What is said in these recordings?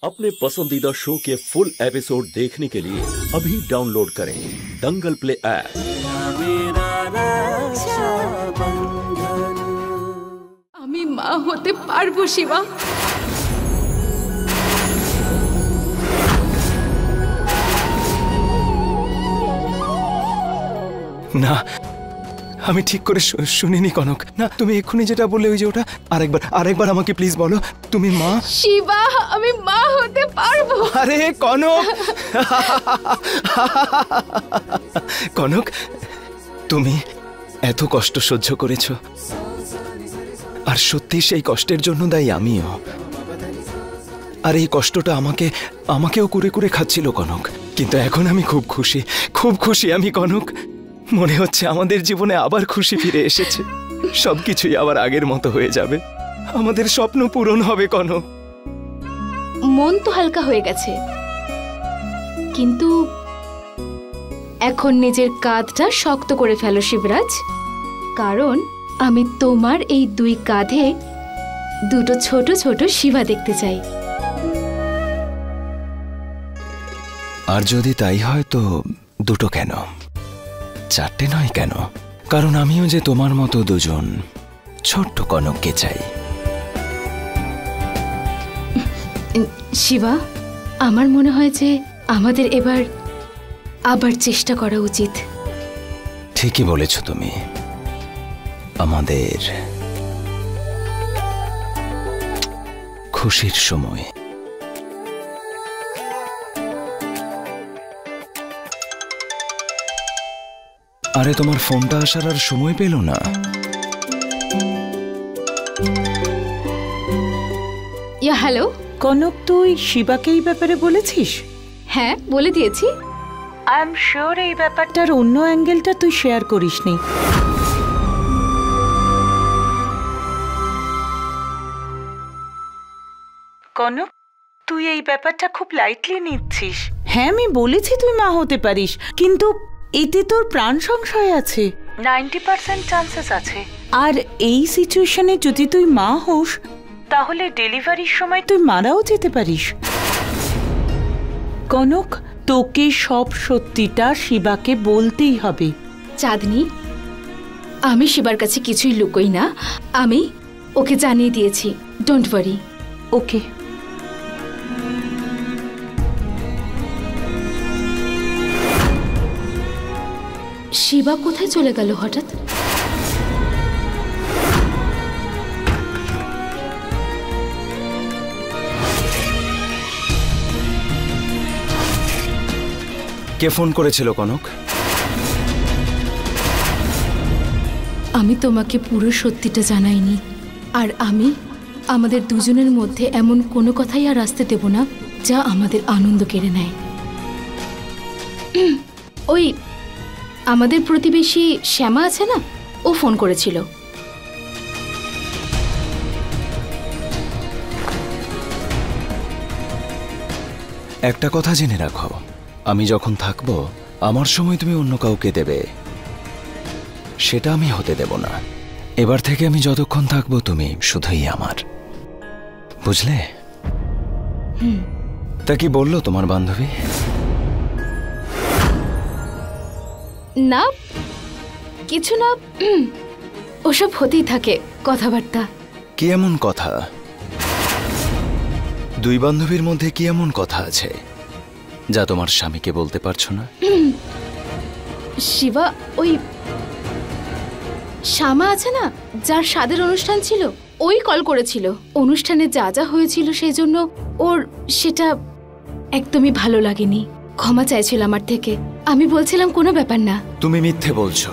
अपने पसंदीदा शो के फुल एपिसोड देखने के लिए अभी डाउनलोड करें दंगल प्ले ऐप। আমি মা হতে পারবো শিবা। না, আমি ঠিক করে শুনিনি কনক। না, তুমি এক্ষুনি যেটা বললে ওই যে ওটা আরেকবার আমাকে প্লিজ বলো। তুমি মা? শিবা, আমি মা হতে পারবো। আরে কনক, কনক, তুমি এত কষ্ট সহ্য করেছো, আর সত্যি সেই কষ্টের জন্য দায়ী আমিও। আর এই কষ্টটা আমাকেও কুরে কুরে খাচ্ছিল কনক। কিন্তু এখন আমি খুব খুশি আমি কনক। মনে হচ্ছে আমাদের জীবনে আবার খুশি ফিরে এসেছে, সবকিছুই আবার আগের মতো হয়ে যাবে, আমাদের স্বপ্ন পূরণ হবে কনক। মন তো হালকা হয়ে গেছে, কিন্তু এখন নিজের কাঁধটা শক্ত করে ফেলো শিবরাজ, কারণ আমি তোমার এই দুই কাঁধে দুটো ছোট ছোট শিবা দেখতে চাই। আর যদি তাই হয় তো দুটো কেন, চারটে নয় কেন? কারণ আমিও যে তোমার মতো দুজন ছোট্ট কনককে চাই। শিবা, আমার মনে হয় যে আমাদের এবার আবার চেষ্টা করা উচিত। ঠিকই বলেছ তুমি, আমাদের খুশির সময়। আরে তোমার ফোনটা আসার আর সময় পেল না। ইয়া হ্যালো কনক, তুই শিবাকে এই ব্যাপারে বলেছিস? হ্যাঁ, বলে দিয়েছি। আই এম শিওর এই ব্যাপারটার অন্য অ্যাঙ্গেলটা তুই শেয়ার করিসনি। কনক, তুই এই ব্যাপারটা খুব লাইটলি নিচ্ছিস। হ্যাঁ, আমি বলেছি তুই মা হতে পারিস, কিন্তু এতে তোর প্রাণ সংশয় আছে, 90% চান্সেস আছে। আর এই সিচুয়েশনে যদি তুই মা হোস, তাহলে ডেলিভারির সময় তুই মারাও যেতে পারিস। কনক, তোকে সব সত্যিটা শিবাকে বলতেই হবে। চাঁদনি, আমি শিবার কাছে কিছুই লুকোই না, আমি ওকে জানিয়ে দিয়েছি। Don't worry. ওকে। শিবা কোথায় চলে গেল হঠাৎ? কে ফোন করেছিল কনক? আমি তোমাকে পুরো সত্যিটা জানাইনি, আর আমি আমাদের দুজনের মধ্যে এমন কোনো কথাই আর আসতে দেব না যা আমাদের আনন্দ কেড়ে নেয়। ওই আমাদের প্রতিবেশী শ্যামা আছে না, ও ফোন করেছিল। একটা কথা জেনে রাখো, আমি যখন থাকবো আমার সময় তুমি অন্য কাউকে দেবে, সেটা আমি হতে দেব না। এবার থেকে আমি যতক্ষণ থাকবো তুমি শুধুই আমার, বুঝলে? তা কি বললো তোমার বান্ধবী? না, কিছু না, ওসব হতেই থাকে কথাবার্তা। কি এমন কথা? দুই বান্ধবীর মধ্যে কি এমন কথা আছে যা তোমার স্বামীকে বলতে পারছো না? শিবা, ওই শ্যামা আছে না, যার স্বাদের অনুষ্ঠান ছিল, ওই কল করেছিল। অনুষ্ঠানে যা যা হয়েছিল সেই জন্য ওর সেটা একদমই ভালো লাগেনি, ক্ষমা চাইছিল আমার থেকে। আমি বলছিলাম কোনো ব্যাপার না। তুমি মিথ্যে বলছো।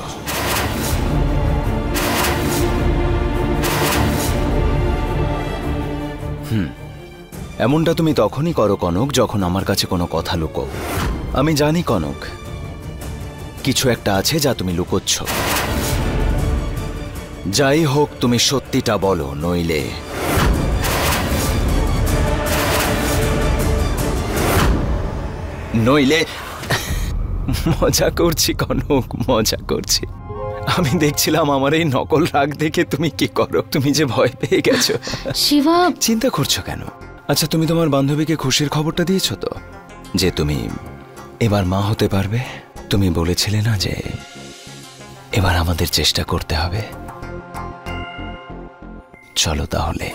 এমনটা তুমি তখনই করো কনক, যখন আমার কাছে কোনো কথা লুকো। আমি জানি কনক, কিছু একটা আছে যা তুমি লুকোচ্ছ। যাই হোক, তুমি সত্যিটা বলো, নইলে মজা করছি কনক, মজা করছি। আমি দেখছিলাম আমার এই নকল রাগ দেখে তুমি কি করো। তুমি যে ভয় পেয়ে গেছো। শিবা, চিন্তা করছো কেন? আচ্ছা, তুমি তোমার বান্ধবীকে খুশির খবরটা দিয়েছো তো, যে তুমি এবার মা হতে পারবে? তুমি বলেছিলে না যে এবার আমাদের চেষ্টা করতে হবে? চলো তাহলে।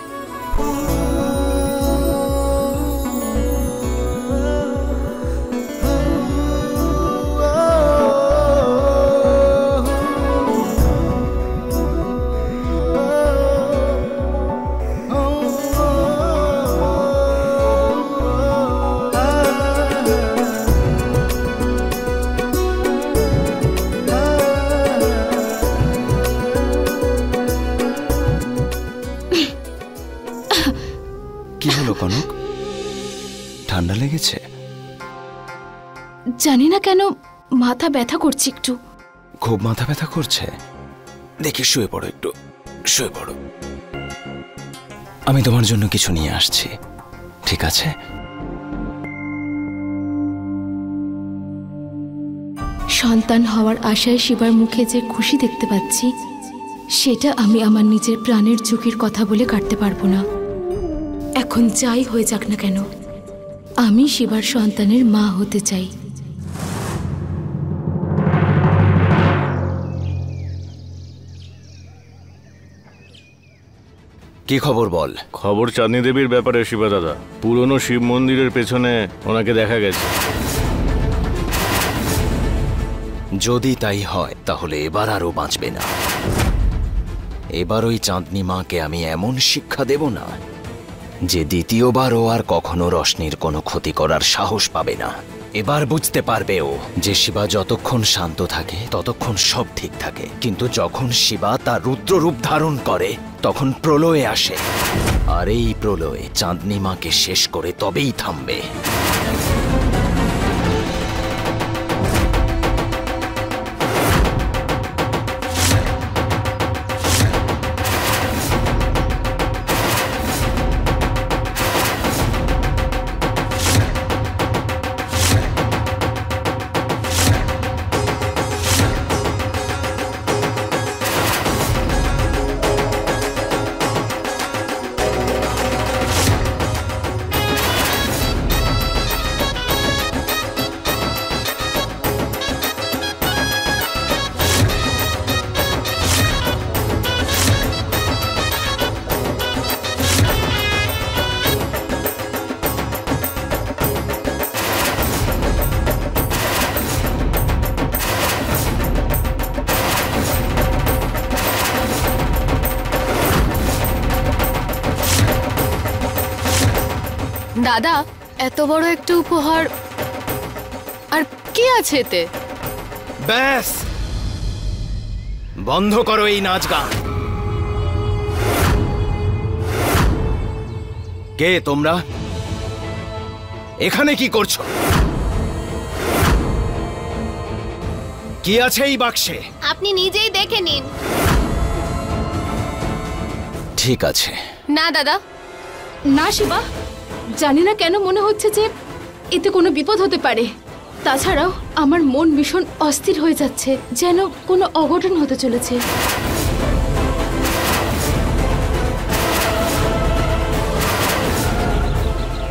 কি হলো কনক, ঠান্ডা লেগেছে? জানি না কেন মাথা ব্যথা করছে একটু। খুব মাথা ব্যথা করছে? দেখি শুয়ে পড়ো, একটু শুয়ে পড়ো। আমি তোমার জন্য কিছু নিয়ে আসছি, ঠিক আছে? সন্তান হওয়ার আশায় শিবার মুখে যে খুশি দেখতে পাচ্ছি, সেটা আমি আমার নিজের প্রাণের ঝুঁকির কথা বলে কাটতে পারবো না। এখন যাই হয়ে যাক না কেন, আমি শিবার সন্তানের মা হতে চাই। কি খবর বল। খবর চাঁদনী দেবীর ব্যাপারে শিবা দাদা। পুরনো শিব মন্দিরের পেছনে ওনাকে দেখা গেছে। যদি তাই হয় তাহলে এবার আরও বাঁচবে না। এবার ওই চাঁদনি মাকে আমি এমন শিক্ষা দেব না যে দ্বিতীয়বার ও আর কখনো রশ্মির কোনো ক্ষতি করার সাহস পাবে না। এবার বুঝতে পারবে ও যে শিবা যতক্ষণ শান্ত থাকে ততক্ষণ সব ঠিক থাকে, কিন্তু যখন শিবা তার রুদ্ররূপ ধারণ করে তখন প্রলয়ে আসে, আর এই প্রলয়ে চাঁদনি মাকে শেষ করে তবেই থামবে। দাদা, এত বড় একটা উপহার, আর কি আছে এতে? ব্যাস, বন্ধ করো এই নাচ গান। কে তোমরা? এখানে কি করছো? কি আছে এই বাক্সে? আপনি নিজেই দেখে নিন। ঠিক আছে। না দাদা, না শিবা, জানি না কেন মনে হচ্ছে যে এতে কোনো বিপদ হতে পারে। তাছাড়াও আমার মন ভীষণ অস্থির হয়ে যাচ্ছে, যেন কোনো অঘটন হতে চলেছে।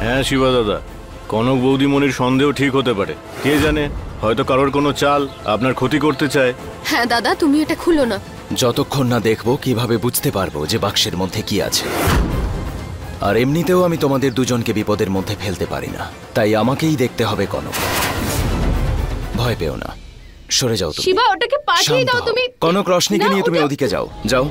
হ্যাঁ শিবা দাদা, কনক বৌদিমণির সন্দেহ ঠিক হতে পারে। কে জানে, হয়তো কারোর কোনো চাল আপনার ক্ষতি করতে চায়। হ্যাঁ দাদা, তুমি এটা খুলো না। যতক্ষণ না দেখবো কিভাবে বুঝতে পারবো যে বাক্সের মধ্যে কি আছে। আর এমনিতেও আমি তোমাদের দুজনকে বিপদের মধ্যে ফেলতে পারি না, তাই আমাকেই দেখতে হবে কনক। ভয় পেও না, সরে যাও তুমি। শিবা, ওটাকে পাঠিয়ে দাও তুমি। কনক, রশ্মিকে নিয়ে তুমি ওদিকে যাও, যাও।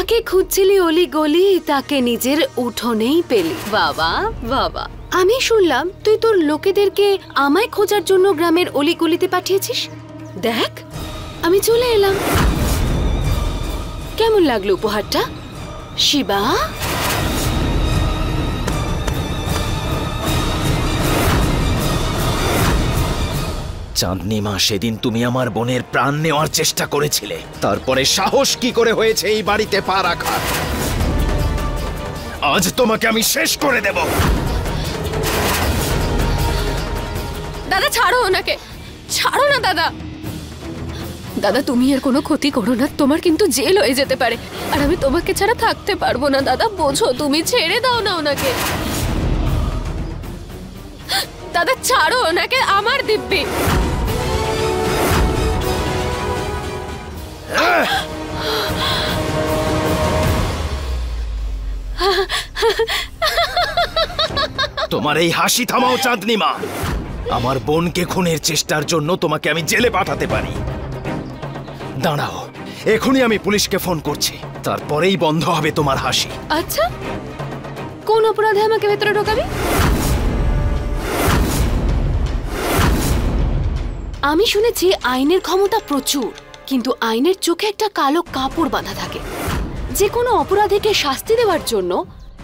যাকে খুঁজছিলি অলি গলি তাকে নিজের উঠোনেই পেলি। বাবা বাবা, আমি শুনলাম তুই তোর লোকেদেরকে আমায় খোঁজার জন্য গ্রামের অলি গলিতে পাঠিয়েছিস। দেখ, আমি চলে এলাম। কেমন লাগলো উপহারটা শিবা? চাঁদনি মা, সেদিন তুমি আমার বোনের প্রাণ নেওয়ার চেষ্টা করেছিলে, তারপরে সাহস কি করে হয়েছে এই বাড়িতে পা রাখার? আজ তোমাকে আমি শেষ করে দেব। দাদা ছাড়ো ওনাকে, ছাড়ো না দাদা। দাদা তুমি এর কোনো ক্ষতি করো না, তোমার কিন্তু জেল হয়ে যেতে পারে, আর আমি তোমাকে ছাড়া থাকতে পারবো না। দাদা বোঝো, তুমি ছেড়ে দাও না ওনাকে। দাদা ছাড়ো ওনাকে, আমার দিব্যি। তোমার এই হাসি থামাও চাঁদনি মা। আমার বোনকে খুনের চেষ্টার জন্য তোমাকে আমি জেলে পাঠাতে পারি। দাঁড়াও, এখনই আমি পুলিশকে ফোন করছি, তারপরেই বন্ধ হবে তোমার হাসি। আচ্ছা, কোন অপরাধে আমাকে ভেতরে ঢোকাবি? আমি শুনেছি আইনের ক্ষমতা প্রচুর, কিন্তু আইনের চোখে একটা কালো কাপড় বাঁধা থাকে। যে কোনো অপরাধীকে শাস্তি দেওয়ার জন্য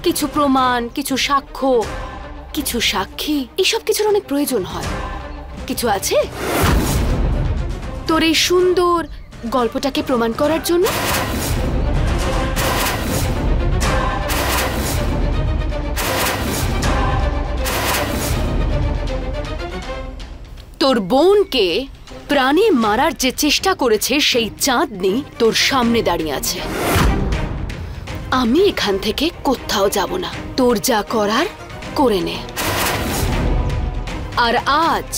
কিছু প্রমাণ, কিছু সাক্ষ্য, কিছু সাক্ষী, এসব কিছুর অনেক প্রয়োজন হয়। কিছু আছে তোর এই সুন্দর গল্পটাকে প্রমাণ করার জন্য? তোর বোনকে প্রাণে মারার যে চেষ্টা করেছে সেই চাঁদনি তোর সামনে দাঁড়িয়ে আছে। আমি এখান থেকে কোথাও যাব না, তোর যা করার করে নে। আর আজ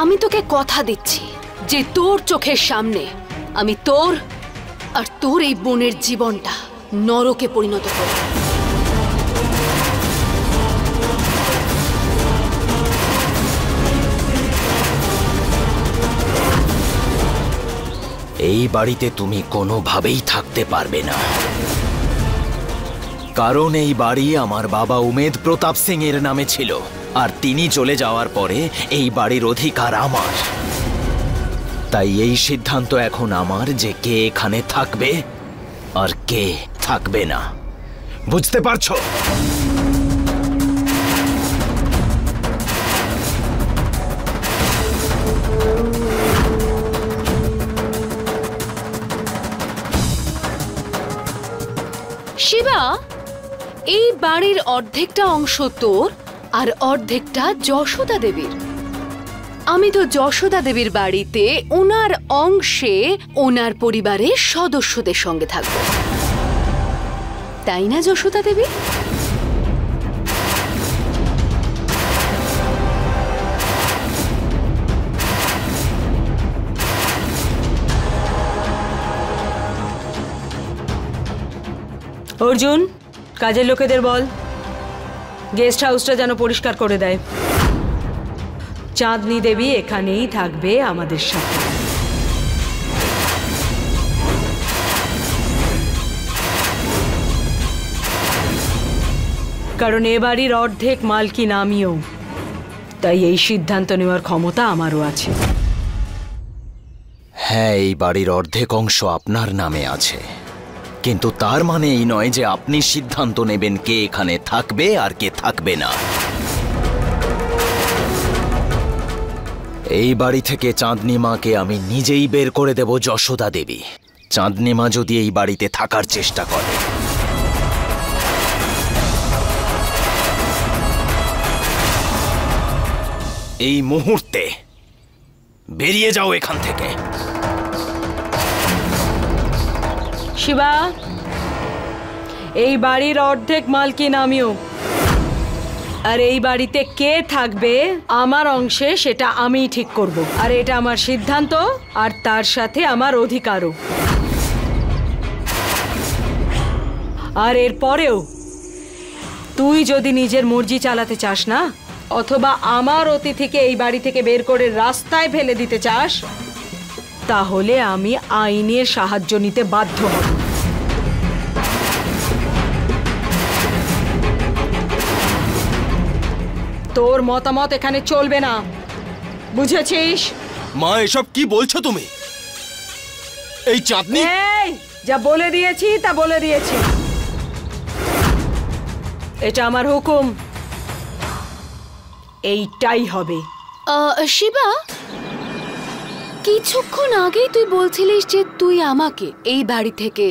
আমি তোকে কথা দিচ্ছি যে তোর চোখের সামনে আমি তোর আর তোর এই বোনের জীবনটা নরকে পরিণত করব। এই বাড়িতে তুমি কোনোভাবেই থাকতে পারবে না, কারণ এই বাড়ি আমার বাবা উমেদ প্রতাপ সিং এর নামে ছিল, আর তিনি চলে যাওয়ার পরে এই বাড়ির অধিকার আমার। তাই এই সিদ্ধান্ত এখন আমার যে কে এখানে থাকবে আর কে থাকবে না। বুঝতে পারছো? শিবা, এই বাড়ির অর্ধেকটা অংশ তোর আর অর্ধেকটা যশোদা দেবীর। আমি তো যশোদা দেবীর বাড়িতে ওনার অংশে ওনার পরিবারের সদস্যদের সঙ্গে থাকব, তাই না যশোদা দেবী? অর্জুন, কাজের লোকেদের বল গেস্ট হাউসটা যেন পরিষ্কার করে দেয়। চাঁদনি দেবী এখানেই থাকবে আমাদের সাথে। কারণ এ বাড়ির অর্ধেক মালকিন আমিও, তাই এই সিদ্ধান্ত নেওয়ার ক্ষমতা আমারও আছে। হ্যাঁ, এই বাড়ির অর্ধেক অংশ আপনার নামে আছে, কিন্তু তার মানে এই নয় যে আপনি সিদ্ধান্ত নেবেন কে এখানে থাকবে আর কে থাকবে না। এই বাড়ি থেকে চাঁদনি মাকে আমি নিজেই বের করে দেব যশোদা দেবী, চাঁদনি মা যদি এই বাড়িতে থাকার চেষ্টা করে। এই মুহূর্তে বেরিয়ে যাও এখান থেকে। শিবা, এই বাড়ির অর্ধেক মালকিন আমিও, আর এই বাড়িতে কে থাকবে আমার অংশে সেটা আমিই ঠিক করব, আর এটা আমার সিদ্ধান্ত আর তার সাথে আমার অধিকারও। আর এর পরেও তুই যদি নিজের মর্জি চালাতে চাস না, অথবা আমার অতিথিকে এই বাড়ি থেকে বের করে রাস্তায় ফেলে দিতে চাস, তাহলে আমি আইনের সাহায্য নিতে বাধ্য হব। তোর মতামত এখানে চলবে না, বুঝেছিস? মা এসব কি বলছো তুমি? এই চাঁদনি, এই যা বলে দিয়েছি তা বলে দিয়েছি, এটা আমার হুকুম, এইটাই হবে। শিবা, কিছুক্ষণ আগেই তুই বলছিলিস যে তুই আমাকে এই বাড়ি থেকে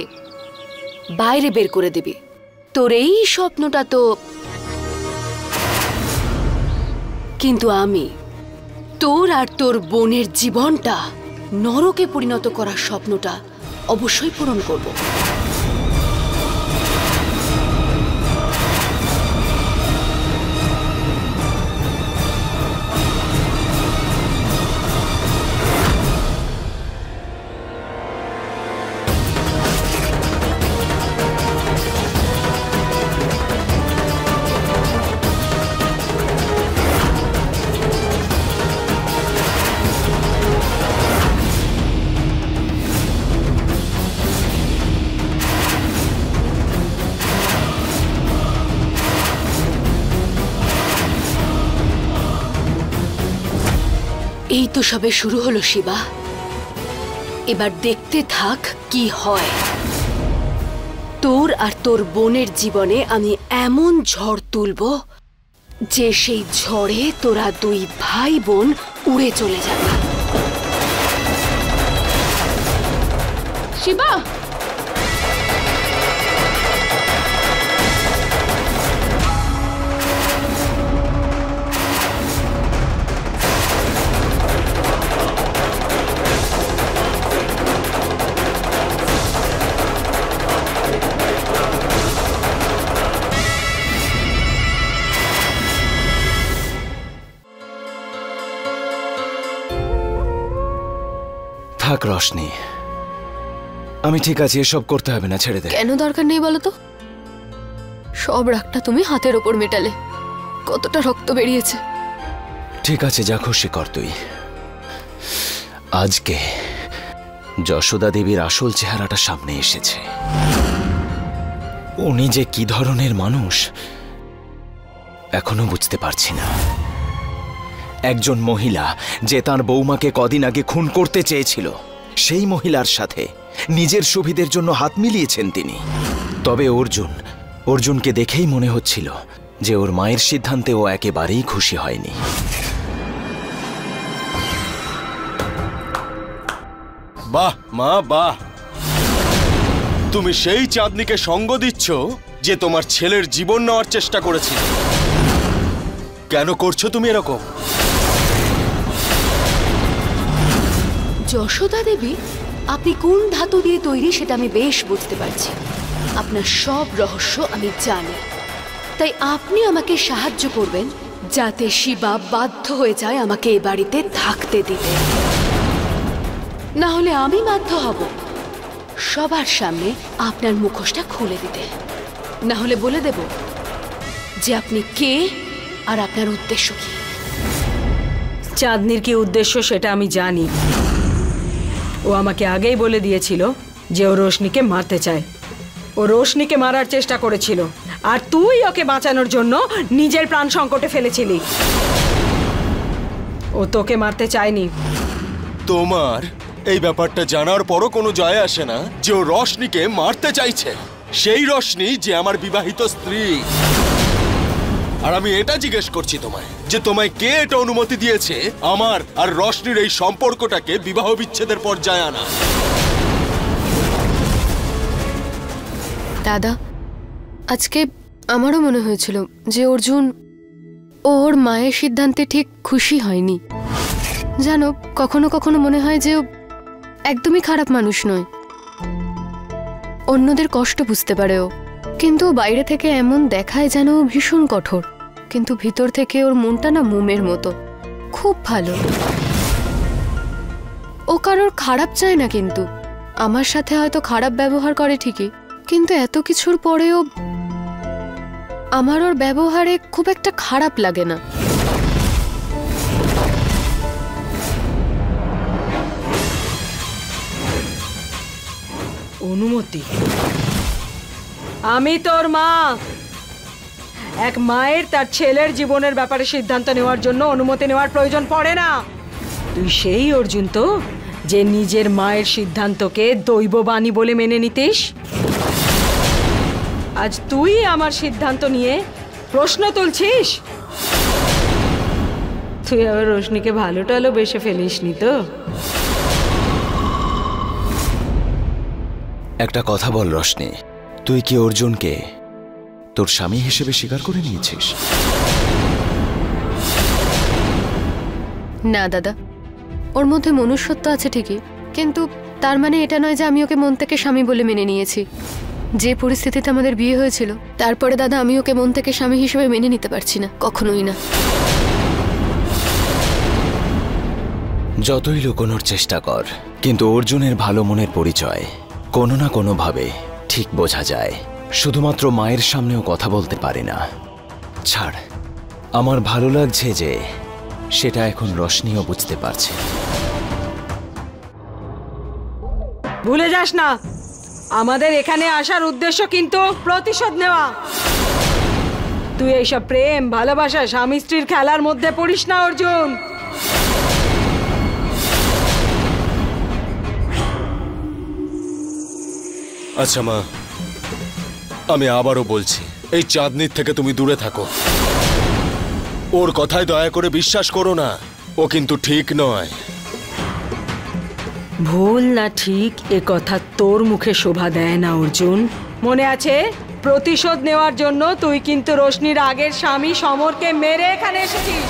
বাইরে বের করে দিবি। তোর এই স্বপ্নটা তো, কিন্তু আমি তোর আর তোর বোনের জীবনটা নরকে পরিণত করার স্বপ্নটা অবশ্যই পূরণ করব। এই তো সবে শুরু হলো শিবা, এবার দেখতে থাক কি হয়। তোর আর তোর বোনের জীবনে আমি এমন ঝড় তুলব যে সেই ঝড়ে তোরা দুই ভাই বোন উড়ে চলে যাবে। শিবা, থাক রোশনি, আমি ঠিক আছি, এসব করতে হবে না, ছেড়ে দে। কেন দরকার নেই বলো তো? সব রাগটা তুমি হাতের ওপর মেটালে, কতটা রক্ত বেরিয়েছে। ঠিক আছে, যা খুশি কর তুই। আজকে যশোদা দেবীর আসল চেহারাটা সামনে এসেছে। উনি যে কি ধরনের মানুষ এখনো বুঝতে পারছি না। একজন মহিলা যে তার বৌমাকে কদিন আগে খুন করতে চেয়েছিল, সেই মহিলার সাথে নিজের সুবিধের জন্য হাত মিলিয়েছেন তিনি। তবে অর্জুনকে দেখেই মনে হচ্ছিল যে ওর মায়ের সিদ্ধান্তে ও একেবারেই খুশি হয়নি। বাহ মা বাহ, তুমি সেই চাঁদনিকে সঙ্গ দিচ্ছ যে তোমার ছেলের জীবন নেওয়ার চেষ্টা করেছিল। কেন করছো তুমি এরকম? যশোদা দেবী, আপনি কোন ধাতু দিয়ে তৈরি সেটা আমি বেশ বুঝতে পারছি। আপনার সব রহস্য আমি জানি, তাই আপনি আমাকে সাহায্য করবেন যাতে শিবা বাধ্য হয়ে যায় আমাকে এই বাড়িতে থাকতে দিতে। না হলে আমি বাধ্য হব সবার সামনে আপনার মুখোশটা খুলে দিতে। না হলে বলে দেব যে আপনি কে আর আপনার উদ্দেশ্য কি। চাঁদনির কি উদ্দেশ্য সেটা আমি জানি। ও আমাকে আগেই বলে দিয়েছিল যে ও রোশনিকে মারতে চায়। ও রোশনিকে মারার চেষ্টা করেছিল, আর তুই ওকে বাঁচানোর জন্য নিজের প্রাণ সংকটে ফেলেছিলি। ও তোকে মারতে চায়নি। তোমার এই ব্যাপারটা জানার পরও কোনো যায় আসে না যে ও রোশনিকে মারতে চাইছে। সেই রোশনি যে আমার বিবাহিত স্ত্রী। আর আমি এটা জিজ্ঞেস করছি তোমায় যে তোমায় কে এটা অনুমতি দিয়েছে আমার আর রোশনির এই সম্পর্কটাকে বিবাহ বিচ্ছেদের পর্যায়ে আনা? দাদা, আজকে আমারও মনে হয়েছিল যে অর্জুন ওর মায়ের সিদ্ধান্তে ঠিক খুশি হয়নি। জানো, কখনো কখনো মনে হয় যে ও একদমই খারাপ মানুষ নয়, অন্যদের কষ্ট বুঝতে পারে ও। কিন্তু বাইরে থেকে এমন দেখায় যেন ও ভীষণ কঠোর, কিন্তু ভিতর থেকে ওর মনটা না মোমের মতো, খুব ভালো। ও কারোর খারাপ চায় না, কিন্তু আমার সাথে হয়তো খারাপ ব্যবহার করে ঠিকই, কিন্তু এত কিছুর পরেও আমার ওর ব্যবহারে খুব একটা খারাপ লাগে না। অনুমতি? আমি তোর মা, এক মায়ের তার ছেলের জীবনের ব্যাপারে সিদ্ধান্ত নেওয়ার জন্য অনুমতি নেওয়ার প্রয়োজন পড়ে না। তুই সেই অর্জুন তো, যে নিজের মায়ের সিদ্ধান্তকে দৈববাণী বলে মেনে নিতিস। আজ তুই আমার সিদ্ধান্ত নিয়ে প্রশ্ন তুলছিস। তুই আবার রোশনিকে ভালো টালো বেসে ফেলিসনি তো? একটা কথা বল রোশনি, তুই কি অর্জুনকে তোর স্বামী হিসেবে স্বীকার করে নিয়েছিস? না দাদা, ওর মধ্যে মনুষ্যত্ব আছে ঠিকই, কিন্তু তার মানে এটা নয় যে আমি ওকে মন থেকে স্বামী বলে মেনে নিয়েছি। যে পরিস্থিতিতে আমাদের বিয়ে হয়েছিল তারপরে দাদা আমি ওকে মন থেকে স্বামী হিসেবে মেনে নিতে পারছি না, কখনোই না। যতই লুকোনোর চেষ্টা কর, কিন্তু অর্জুনের ভালো মনের পরিচয় কোনো না কোনোভাবে ঠিক বোঝা যায়। শুধুমাত্র মায়ের সামনেও কথা বলতে পারে না। ছাড়, আমার ভালো লাগছে যে সেটা এখন রোশনিও বুঝতে পারছে। ভুলে যাস না, আমাদের এখানে আসার উদ্দেশ্য কিন্তু প্রতিশোধ নেওয়া। তুই এইসব প্রেম ভালোবাসা স্বামী স্ত্রীর খেলার মধ্যে পড়িস না অর্জুন। আচ্ছা মা, আমি আবারও বলছি, এই চাঁদনির থেকে তুমি দূরে থাকো। ওর কথায় দয়া করে বিশ্বাস করো না, ও কিন্তু ঠিক নয়। ভুল না ঠিক এ কথা তোর মুখে শোভা দেয় না অর্জুন। মনে আছে, প্রতিশোধ নেওয়ার জন্য তুই কিন্তু রোশনির আগের স্বামী সমরকে মেরে এখানে এসেছিস।